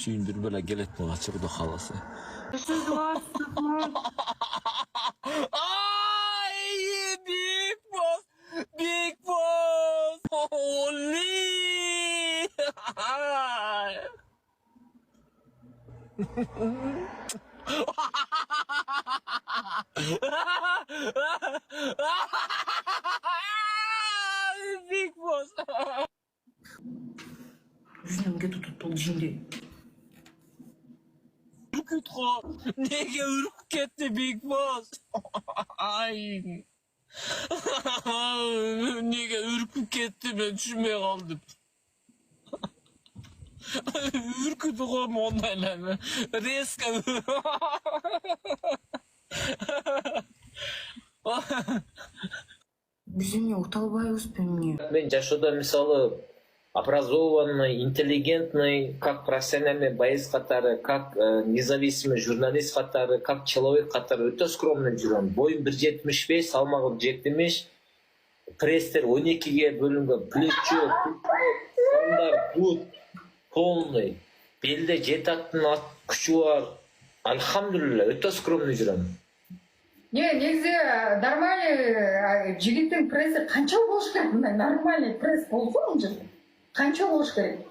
Suyundur böyle geletme kaçırdı halası. Ay, big boss, big boss, holy. Big boss. Жүзүнөмгө тутуп бул жинди. Nega urib ketdi Big Boss? Ay. Nega urib ketdi, men tushunmay qoldim. Urkidi qo'yma ondaylarni. Reska. Биз эмне ута албайбызбы эмне? Мен жашоодо мисалы образованный, интеллигентный, как профессиональный боец катары, как независимый журналист катары, как человек катары өтө скромный жүрөм. Боюм 1.75, салмагым жетимиш, пресстер 12ге бөлүнгөн, плечо, сандар, бут полный, белде 7 аттын күчү бар. Альхамдулилла, өтө скромный жүрөм. Негизи нормальный жигиттин пресси канча болуш керек? Мындай нормальный пресс болсо мына жерде канча болуш керек?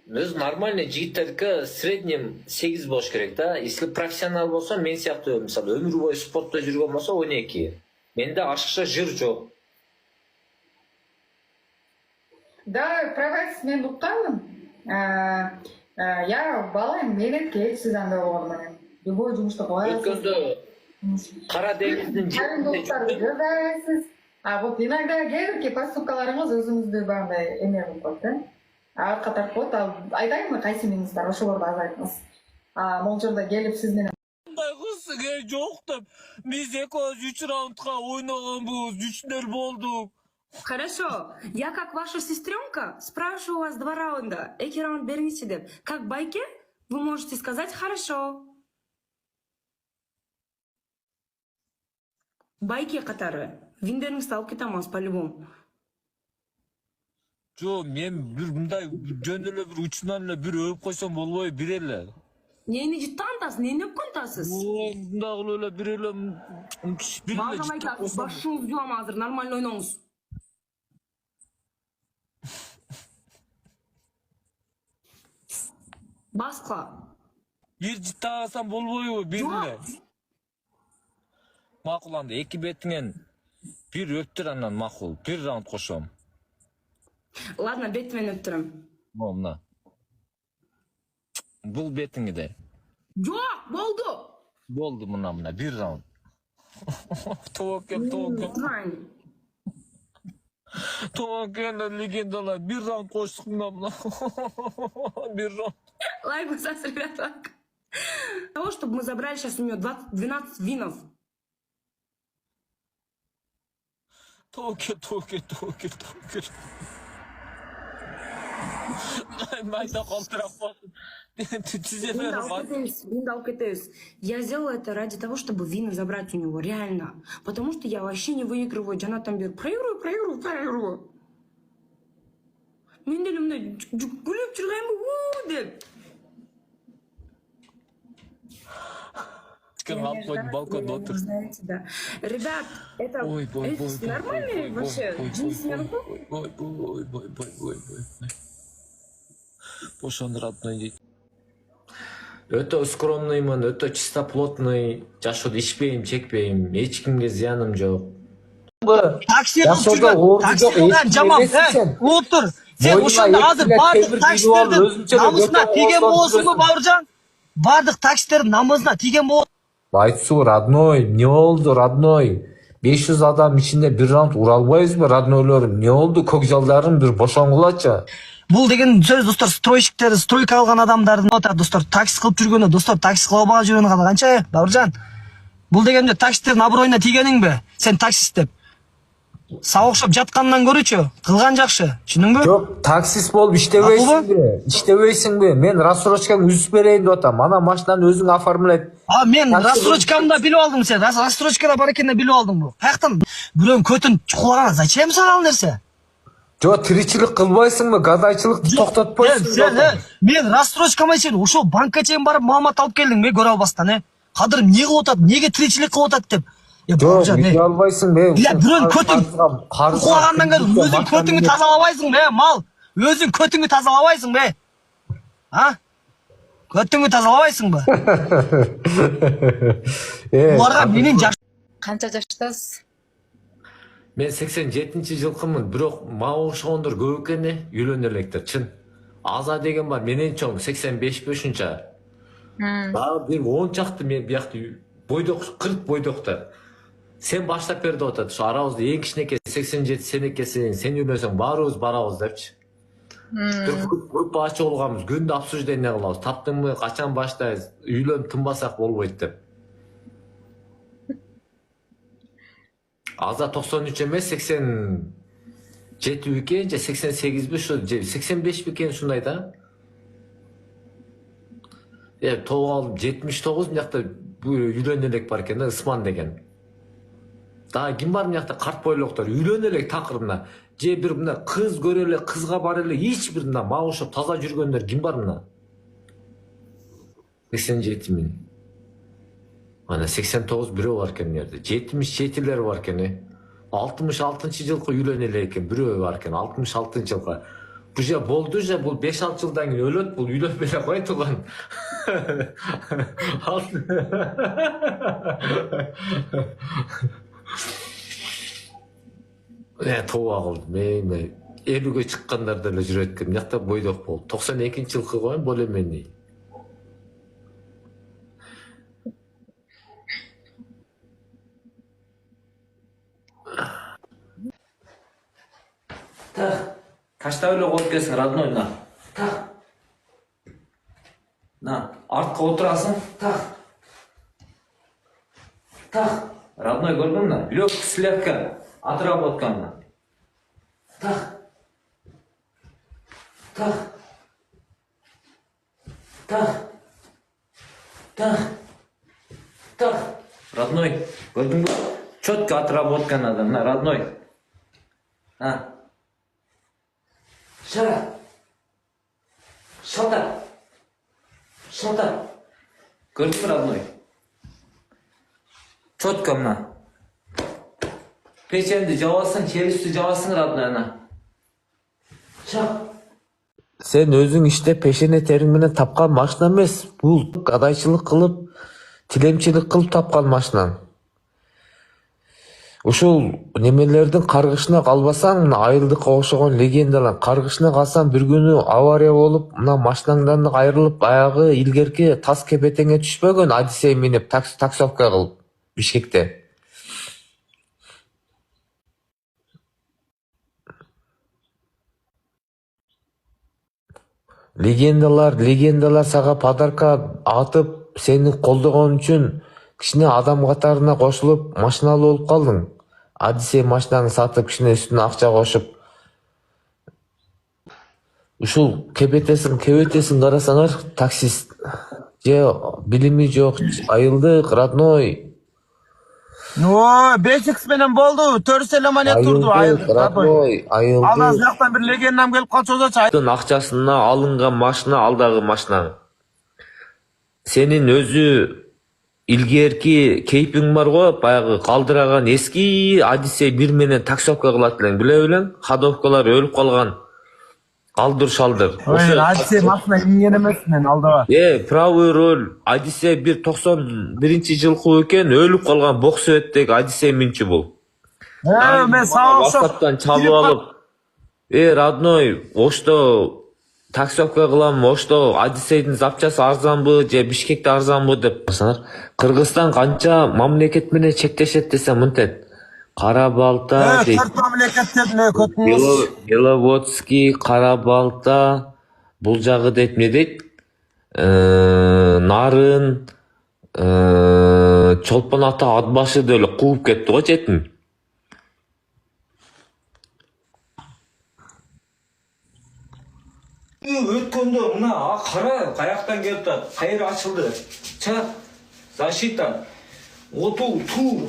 Өзү нормальный жигиттерге среднем 8 болуш керек да. Если профессионал болсо, мен сыяктуу мисалы өмүр бою спортто жүргөн болсо 12. Менде ашыкча жыр жок. Да, правайсыз, мен укканмын. Я бала менен келипсиз анда болгону. Любой жумушта коесуз. Өткөндө Кара деңиздин жеринде жазасыз. Вот иногда кээ поступкаларыңыз өзүңүздү багындай эме кылып коет да. Артка тартып коет. Айтайынбы кайсы минустар ошолорду азайтыңыз. Могул жерде келип сиз менен Мындай кызсың жок деп. Биз экөөбүз 3 раундка ойногонбуз, 3-0 болдук. Хорошо, я как ваша сестренка спрашиваю вас 2 раунда. Эки раунд беріңізші деп. Как байке вы можете сказать хорошо. Байке қатары. Виндеріңізді алып кетамыз по-любому. Жо, мен бир мындай жөн эле бир учунан эле бир өп койсом болбойбу, бир эле. Нени жыттантасыз, нени өпкөнтасыз? Мындай кылып эле бир эле бир эле. Мазам айтасыз, башыңыз жуам азыр, нормально ойноңуз. Басқа. Бир жыттагасам болбойбу, бир эле. Макул анда эки бетиңен бир өттүр андан макул. Бир раунд кошом. Ладно, бетимен өттүрөм. Мына. Бул бетиңде. Жок, болду. Болду мына бир раунд. Токен. Токен легендалар бир раунд коштук мына. Бир раунд. Лайк поставьте, ребята. Того, чтобы мы забрали сейчас у нее 12 винов. Токен. Майда калтырап калдым. Вин алып кетебиз. Я сделала это ради того, чтобы вина забрать у него, реально. Потому что я вообще не выигрываю. Джанатан Бер, проигрываю. Мен деле мындай күлүп жүргөнмүн деп. Балкон отыр. Ребят, это нормальный вообще? Ой. Бошондурат дейт. Өтө скромныймын, өтө чистоплотный, жашоодо ичпейм, чекпейм, эч кимге зыяным жок. Таксидан жаман, отур. Сен ошондо азыр бардык таксистердин намысына тийген болосуңбу, Бауыржан? Бардык таксистердин намысына тийген болосуңбу? Айтсу, родной, эмне болду, родной? 500 адам ичинде бир раунд ура албайбызбы, роднойлорум? Эмне болду? Көк жалдарым бир бошоңгулачы. Бул деген сөз достор, стройщиктер, стройка алган адамдардын отат достор, такси кылып жүргөнү, достор, такси кыла албай жүргөнү канча, Бауыржан? Бул дегенде таксистердин аброюна тийгениңби? Сен таксист деп. Сага окшоп жаткандан көрүүчү, кылган жакшы, түшүндүңбү? Жок, таксист болуп иштебейсиңби? Мен рассрочкаңды үзүп берейин деп атам. Ана машинаны өзүң оформлайт. Мен рассрочкамды да билип алдым сен. Рассрочкада бар экенин да билип алдым бу. Каяктан бирөөнүн көтүн чукулаган, зачем сага ал нерсе? Жо, тиричилик кылбайсыңбы? Гадайчылыкты токтотпойсуңбу? мен рассрочкама чейин ошол банкка чейин барып маалымат алып келдим көрө албастан кадыр эмне кылып атат, эмнеге тиричилик кылып атат деп. Жо, Бауыржан, биле албайсың бе? бирөөнүн көтүң кулагандан көрүп өзүң көтүңдү тазалабайсың бе, мал? Өзүң көтүңдү тазалабайсың бе? Көтүңдү тазалабайсыңбы? Буларга менин Канча жаштасыз? Мен 87-жылкымын, бирок мага окшогондор көп экен, үйлөнө электер, чын. Аза деген бар, менен чоң 85 ушунча. Дагы бир 10 чакты мен биякты бойдок, 40 бойдоктор. Сен баштап бер деп атат. Ошо арабызда эң кичинекей 87 сенекесиң, сен үйлөнсөң баарыбыз барабыз депчи. Группа ачып алганбыз, күндө обсуждение кылабыз. Таптыңбы, качан баштайбыз, үйлөнүп тынбасак болбойт деп. Аза 93 эмес, 87 бекен, же 88 бе, 85 бекен ушундай да. Тоғал 79 мынакта үйлөнө элек бар экен да, Ысман деген. Дагы ким бар мынакта карт бойлоктор, үйлөнө элек такырына. Же бир мына кыз көрө эле, кызга бар эле, эч бир мына мага окшоп таза жүргөндөр ким бар мына? 87 миң. Ана 89 бирөө бар экен жерде. 77-лер бар экен. 66-жылкы үйлөнө эле экен, бирөө бар экен, 66-жылкы. Бул же болду же, бул 5-6 жылдан кийин өлөт, бул үйлөнбөй эле кой туган. Тоо кылдым, мен 50ге чыккандар деле жүрөт экен, мынакта бойдок болду. 92-жылкы коем более-менее. Качта эле коюп келсиң, родной, на. На, артка отурасың. Родной, көрдүң мына? Лёгкий слегка отработканы. Родной, көрдүң бе? Четко отработка надо, на, родной. На. Шота. Көрдүң бе, родной? Четко мына. Печенди жабасың, челюстү жабасың, родной, ана. Сен өзүң иштеп пешене териң менен тапкан машина эмес. Бул гадайчылык кылып, тилемчилик кылып тапкан машинаң. Ушул немелердин каргышына калбасаң, мына айылдыкка окшогон легендалар каргышына калсаң бир күнү авария болуп, мына машинаңдан айрылып, аягы илгерки тас кепетеңе түшпөгөн, Одиссей минип таксовка кылып Бишкекте. Легендалар сага подарка атып, сени колдогон үчүн кичине адам катарына кошулуп, машиналуу болуп калдың. Одиссей машинаңды сатып, кичине үстүнө акча кошуп. Ушул кебетесин карасаңар, таксист. Же билими жок, айылдык, родной. Ой, 5x менен болду. 4 элеманет турду. Родной, айылдык. Алдан жактан бир легендам келип калчу. Акчасына алынган машина, алдагы машинаң. Сенин өзү илгерки кейпиң бар го, баягы калдыраган эски Одиссей 1 менен таксовка кылат элең, биле белең? Ходовкалар өлүп калган. Калдыр шалдыр. Одиссей машина минген эмес мен алдыга. Правый роль. Одиссей 1 91-жылкы экен, өлүп калган Боксоветтеги Одиссей минчи бул. Мен сага окшоп Ватсаптан чабып алып. Родной, ошто таксовка кылам, ошто Одиссейдин запчасы арзанбы же Бишкекте арзанбы деп. Кыргызстан канча мамлекет менен чектешет десе мынтет. Кара Балта, 4 мамлекет дедим, көтүңүз. Беловодский, Кара Балта, бул жагы дейт эмне дейт? Нарын, Чолпон ата Атбашы деле кууп кетти го четин. Өткөндө мына кара каяктан келип атат, кайер ачылды. Защита. Оту, ту.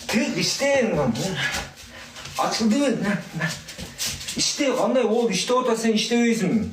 Тык иштең. Açıldı. İşte qanday болду? İşte orada sen iştебейсиң.